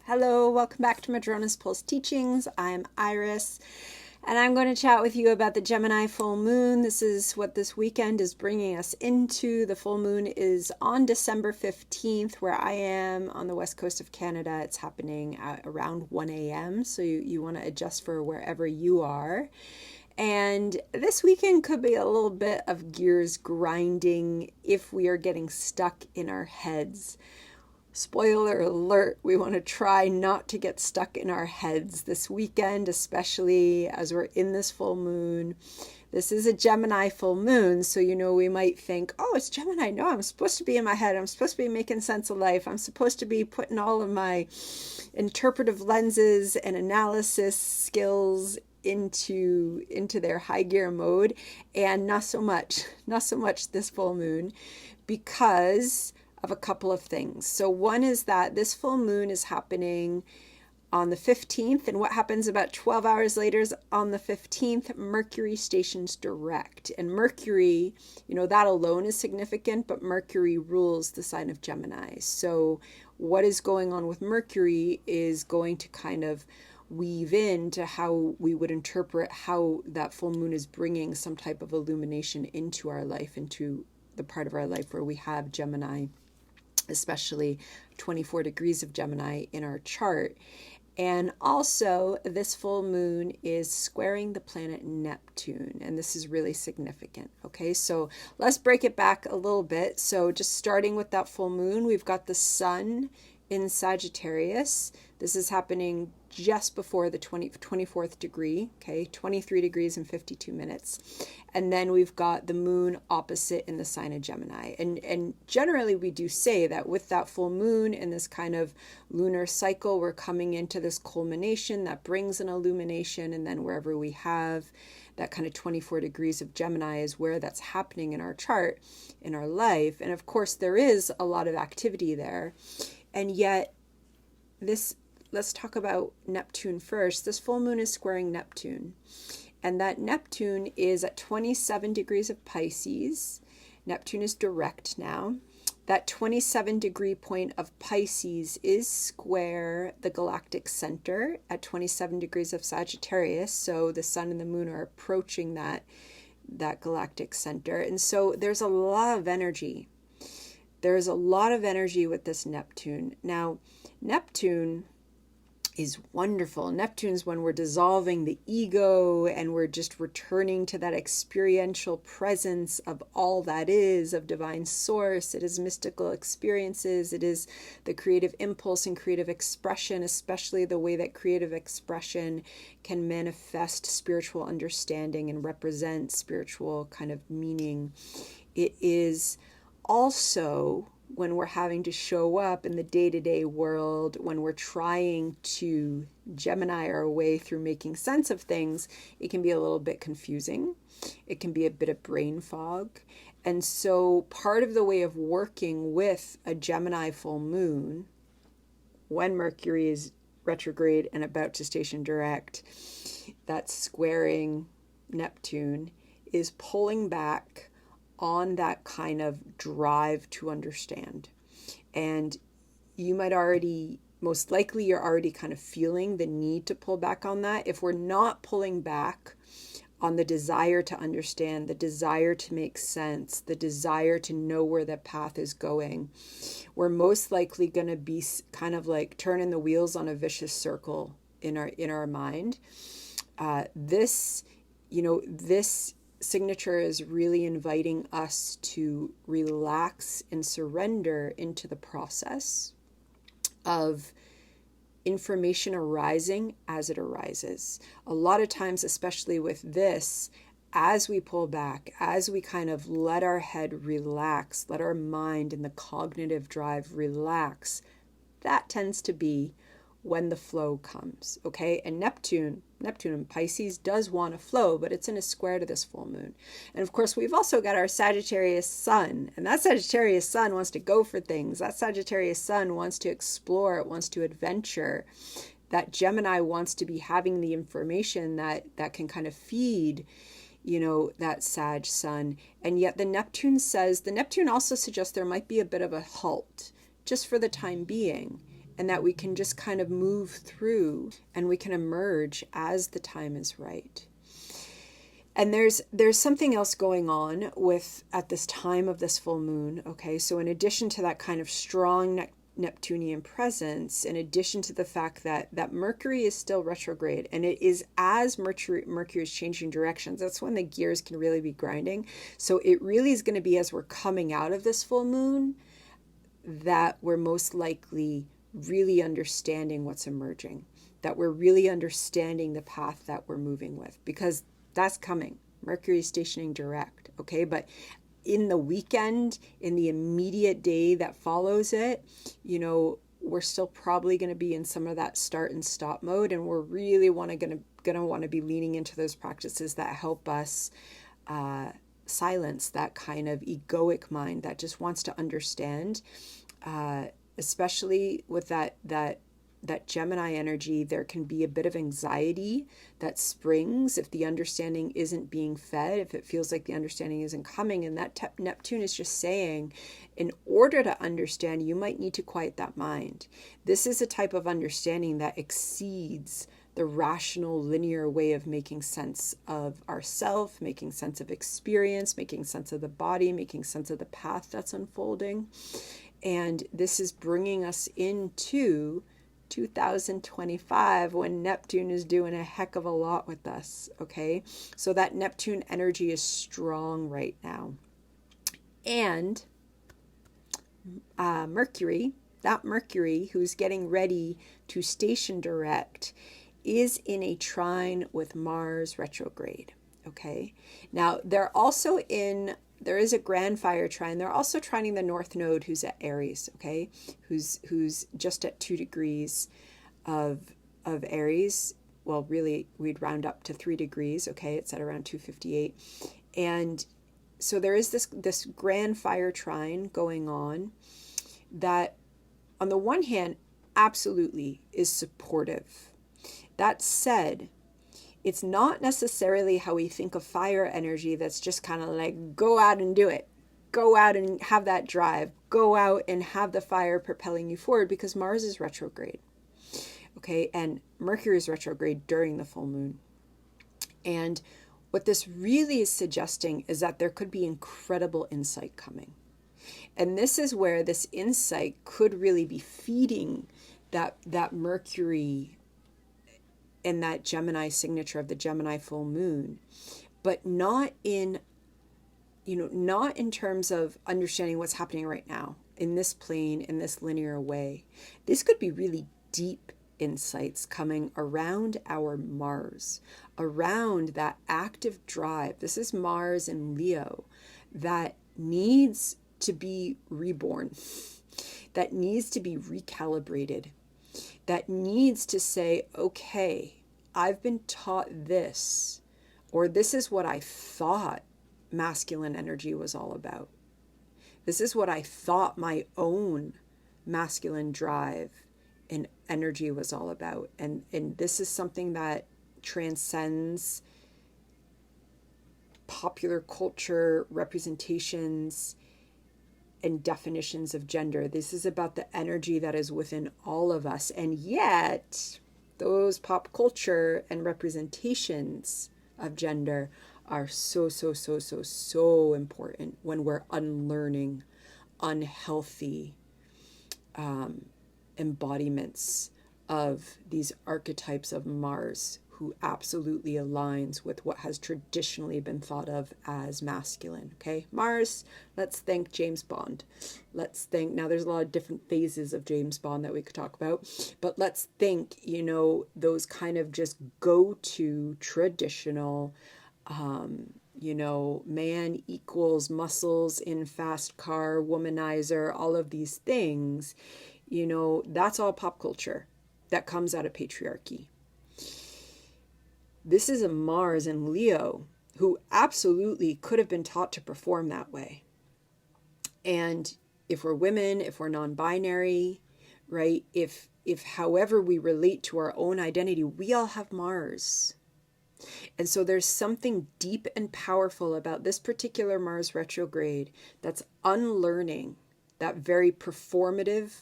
Hello, welcome back to Madrona's Pulse Teachings. I'm Iris, and I'm going to chat with you about the Gemini full moon. This is what this weekend is bringing us into. The full moon is on December 15th, where I am on the west coast of Canada. It's happening at around 1 a.m., so you want to adjust for wherever you are. And this weekend could be a little bit of gears grinding if we are getting stuck in our heads. Spoiler alert, we want to try not to get stuck in our heads this weekend, especially as we're in this full moon. This is a Gemini full moon, so we might think, oh, it's Gemini. No, I'm supposed to be in my head. I'm supposed to be making sense of life. I'm supposed to be putting all of my interpretive lenses and analysis skills into their high gear mode, and not so much this full moon, because of a couple of things. So one is that this full moon is happening on the 15th, and what happens about 12 hours later is on the 15th, Mercury stations direct. And Mercury, that alone is significant, but Mercury rules the sign of Gemini. So what is going on with Mercury is going to kind of weave into how we would interpret how that full moon is bringing some type of illumination into our life, into the part of our life where we have Gemini, especially 24 degrees of Gemini in our chart. And also, this full moon is squaring the planet Neptune, and this is really significant. Okay, so let's break it back a little bit. So just starting with that full moon, we've got the sun in Sagittarius. This is happening just before the 24th degree, okay, 23 degrees and 52 minutes. And then we've got the moon opposite in the sign of Gemini. And generally we do say that with that full moon and this kind of lunar cycle, we're coming into this culmination that brings an illumination. And then wherever we have that kind of 24 degrees of Gemini is where that's happening in our chart, in our life. And of course, there is a lot of activity there. And yet let's talk about Neptune first. This full moon is squaring Neptune. And that Neptune is at 27 degrees of Pisces. Neptune is direct now. That 27 degree point of Pisces is square the galactic center at 27 degrees of Sagittarius. So the sun and the moon are approaching that galactic center. And so there's a lot of energy. There's a lot of energy with this Neptune. Now, Neptune is wonderful. Neptune's when we're dissolving the ego and we're just returning to that experiential presence of all that is, of divine source. It is mystical experiences. It is the creative impulse and creative expression, especially the way that creative expression can manifest spiritual understanding and represent spiritual kind of meaning. It is also when we're having to show up in the day-to-day world, when we're trying to Gemini our way through making sense of things, it can be a little bit confusing. It can be a bit of brain fog. And so part of the way of working with a Gemini full moon, when Mercury is retrograde and about to station direct, that's squaring Neptune, is pulling back on that kind of drive to understand. And you might already, most likely you're already kind of feeling the need to pull back on that. If we're not pulling back on the desire to understand, the desire to make sense, the desire to know where the path is going, we're most likely going to be kind of like turning the wheels on a vicious circle in our mind. This signature is really inviting us to relax and surrender into the process of information arising as it arises. A lot of times, especially with this, as we pull back, as we kind of let our head relax, let our mind and the cognitive drive relax, that tends to be when the flow comes, okay? And Neptune in Pisces does want to flow, but it's in a square to this full moon. And of course, we've also got our Sagittarius sun, and that Sagittarius sun wants to go for things. That Sagittarius sun wants to explore, it wants to adventure. That Gemini wants to be having the information that can kind of feed, that Sag sun. And yet the Neptune also suggests there might be a bit of a halt just for the time being. and that we can just kind of move through and we can emerge as the time is right. And there's something else going on with at this time of this full moon. Okay, so in addition to that kind of strong Neptunian presence, in addition to the fact that Mercury is still retrograde, and it is as Mercury is changing directions, that's when the gears can really be grinding. So it really is going to be as we're coming out of this full moon that we're most likely really understanding what's emerging, that we're really understanding the path that we're moving with, because that's coming. Mercury is stationing direct, okay? But in the weekend, in the immediate day that follows it, we're still probably going to be in some of that start and stop mode, and we're really going to want to be leaning into those practices that help us silence that kind of egoic mind that just wants to understand, especially with that Gemini energy. There can be a bit of anxiety that springs if the understanding isn't being fed, if it feels like the understanding isn't coming. And that Neptune is just saying, in order to understand, you might need to quiet that mind. This is a type of understanding that exceeds the rational, linear way of making sense of ourself, making sense of experience, making sense of the body, making sense of the path that's unfolding. And this is bringing us into 2025, when Neptune is doing a heck of a lot with us, okay? So that Neptune energy is strong right now. And Mercury, that Mercury who's getting ready to station direct, is in a trine with Mars retrograde, okay? Now, there is a grand fire trine. They're also trining the North Node, who's at Aries, okay? Who's just at 2 degrees of Aries. Well, really, we'd round up to 3 degrees, okay? It's at around 258. And so there is this grand fire trine going on that, on the one hand, absolutely is supportive. That said, it's not necessarily how we think of fire energy, that's just kind of like, go out and do it. Go out and have that drive. Go out and have the fire propelling you forward, because Mars is retrograde. Okay, and Mercury is retrograde during the full moon. And what this really is suggesting is that there could be incredible insight coming. And this is where this insight could really be feeding that Mercury and that Gemini signature of the Gemini full moon, but not in terms of understanding what's happening right now in this plane, in this linear way. This could be really deep insights coming around our Mars, around that active drive. This is Mars in Leo that needs to be reborn, that needs to be recalibrated, that needs to say, okay, I've been taught this, or this is what I thought masculine energy was all about. This is what I thought my own masculine drive and energy was all about. And this is something that transcends popular culture representations and definitions of gender. This is about the energy that is within all of us. And yet, those pop culture and representations of gender are so important when we're unlearning unhealthy embodiments of these archetypes of Mars, who absolutely aligns with what has traditionally been thought of as masculine. Okay, Mars, let's think James Bond. Let's think, now there's a lot of different phases of James Bond that we could talk about, but let's think, those kind of just go-to traditional, man equals muscles in fast car, womanizer, all of these things, that's all pop culture that comes out of patriarchy. This is a Mars in Leo who absolutely could have been taught to perform that way. And if we're women, if we're non-binary, right? If however we relate to our own identity, we all have Mars. And so there's something deep and powerful about this particular Mars retrograde that's unlearning that very performative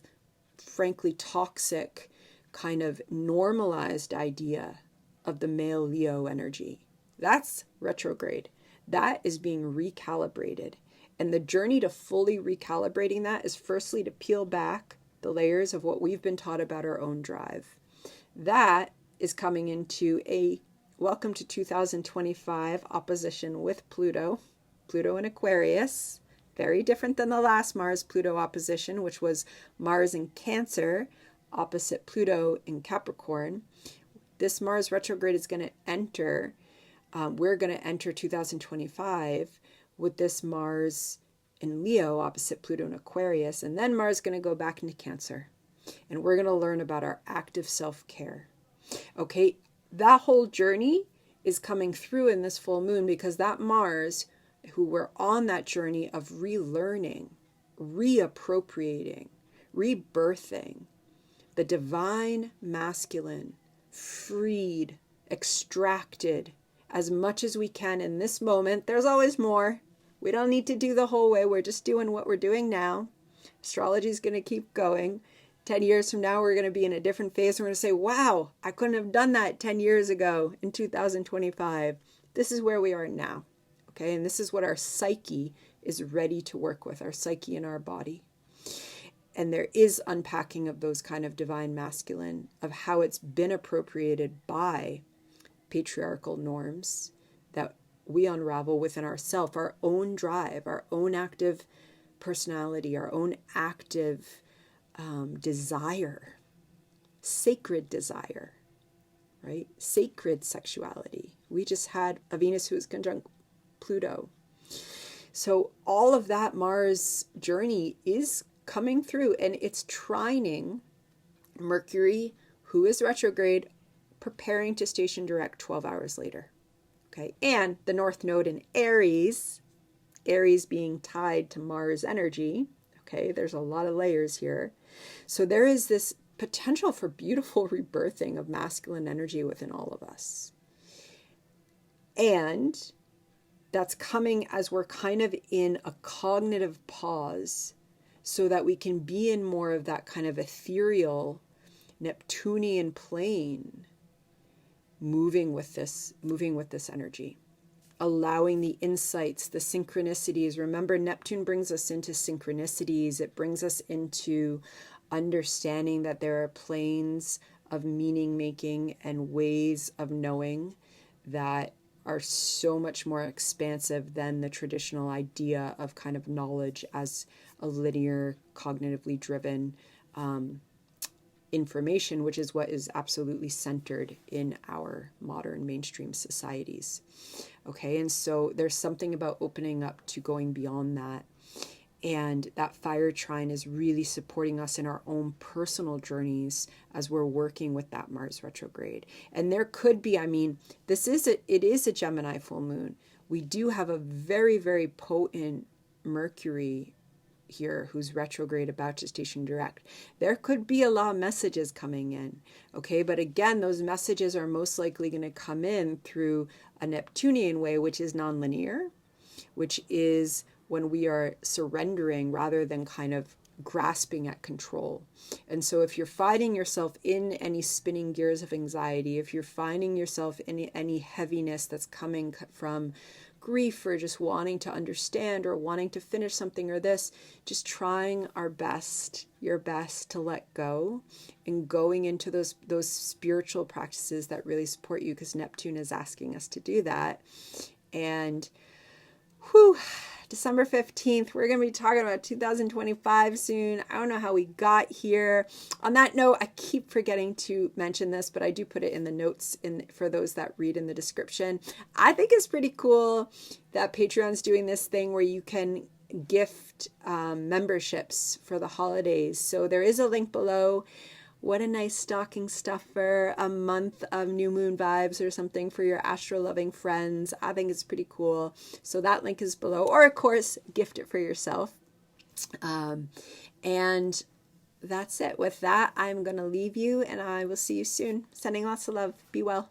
frankly toxic kind of normalized idea of the male Leo energy. That's retrograde. That is being recalibrated. And the journey to fully recalibrating that is firstly to peel back the layers of what we've been taught about our own drive. That is coming into a welcome to 2025 opposition with Pluto. Pluto in Aquarius. Very different than the last Mars-Pluto opposition, which was Mars in Cancer opposite Pluto in Capricorn. This Mars retrograde is going to enter, we're going to enter 2025 with this Mars in Leo opposite Pluto in Aquarius, and then Mars is going to go back into Cancer. And we're going to learn about our active self-care. Okay, that whole journey is coming through in this full moon because that Mars, who we're on that journey of relearning, reappropriating, rebirthing, the divine masculine, freed, extracted as much as we can in this moment. There's always more. We don't need to do the whole way. We're just doing what we're doing now. Astrology is going to keep going. 10 years from now, we're going to be in a different phase. We're going to say, wow, I couldn't have done that 10 years ago in 2025. This is where we are now. Okay, and this is what our psyche is ready to work with, our psyche and our body. And there is unpacking of those kind of divine masculine, of how it's been appropriated by patriarchal norms that we unravel within ourselves, our own drive, our own active personality, our own active desire, sacred desire, right? Sacred sexuality. We just had a Venus who is conjunct Pluto. So all of that Mars journey is coming through, and it's trining Mercury, who is retrograde, preparing to station direct 12 hours later. Okay, and the North Node in Aries, Aries being tied to Mars energy. Okay, there's a lot of layers here. So there is this potential for beautiful rebirthing of masculine energy within all of us. And that's coming as we're kind of in a cognitive pause so that we can be in more of that kind of ethereal Neptunian plane, moving with this energy, allowing the insights, the synchronicities. Remember, Neptune brings us into synchronicities. It brings us into understanding that there are planes of meaning making and ways of knowing that are so much more expansive than the traditional idea of kind of knowledge as a linear, cognitively driven information, which is what is absolutely centered in our modern mainstream societies. Okay, and so there's something about opening up to going beyond that. And that fire trine is really supporting us in our own personal journeys as we're working with that Mars retrograde. And there could be, it is a Gemini full moon. We do have a very, very potent Mercury here who's retrograde, about to station direct. There could be a lot of messages coming in. Okay, but again, those messages are most likely going to come in through a Neptunian way, which is nonlinear, which is when we are surrendering rather than kind of grasping at control. And so if you're finding yourself in any spinning gears of anxiety, if you're finding yourself in any heaviness that's coming from grief or just wanting to understand or wanting to finish something or this, just trying your best to let go and going into those spiritual practices that really support you, because Neptune is asking us to do that. And December 15th, we're going to be talking about 2025 soon. I don't know how we got here. On that note, I keep forgetting to mention this, but I do put it in the notes for those that read in the description. I think it's pretty cool that Patreon's doing this thing where you can gift memberships for the holidays. So there is a link below. What a nice stocking stuffer, a month of new moon vibes or something for your astro-loving friends. I think it's pretty cool. So that link is below. Or, of course, gift it for yourself. And that's it. With that, I'm going to leave you, and I will see you soon. Sending lots of love. Be well.